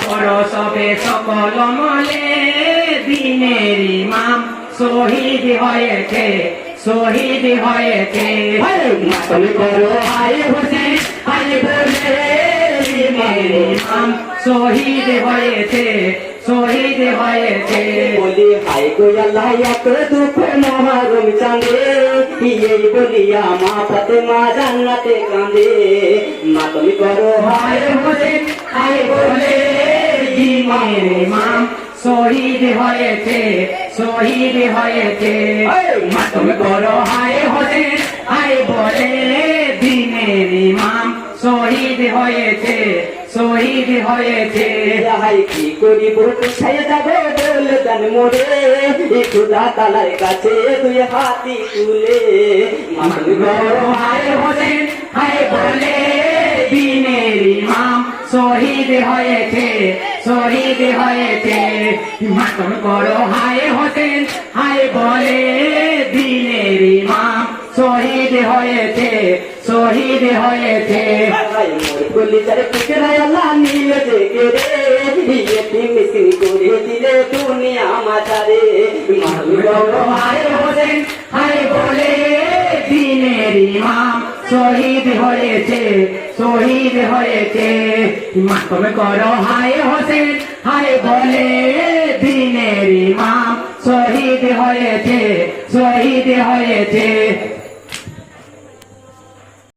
পরশবে সকল মলে দিনের ইমাম শহীদ হয়েছে, শহীদ হয়েছে। তুমি করো হায় হোসেন হায় বলে দিনের ইমাম শহীদ হয়েছে, শহীদ হয়েছে। বলি হায় গো আল্লাহ এত দুঃখ মহরম চাঁদে, এই বলিয়া মা ফাতেমা জান্নাতে কাঁদে। মা তুমি করো হায় হোসেন হায় বলে দিনের ইমাম শহীদ হয়েছে, শহীদ হয়েছে। তুমি করো হায় হোসেন হায় বলে দিনের ইমাম শহীদ হয়েছে, শহীদ হয়েছে। হাই কি করিব কোথায় যাবে বলে দেন মোরে, খুদা তালার কাছে দুই হাতি তুলে। মা তুমি করো হায় হোসেন হায় বলে দিনের ইমাম শহীদ হয়েছে, শহীদ হয়েছে। মাতম করো হায় হোসেন হায় বলে দিনের ইমাম শহীদ হয়েছে, শহীদ হয়েছে। মোর কলিজার টুকরা আল্লাহ নিয়ে দেখে রে, ইয়েতিম মিসকিন করে দিলে দুনিয়া মাঝারে। মা তুমি করো হায় হোসেন হায় বলে দিনের ইমাম শহীদ হয়েছে, শহীদ হয়েছে। মাতম করো হায় হোসেন হায় বলে দিনের ইমাম শহীদ হয়েছে, শহীদ হয়েছে।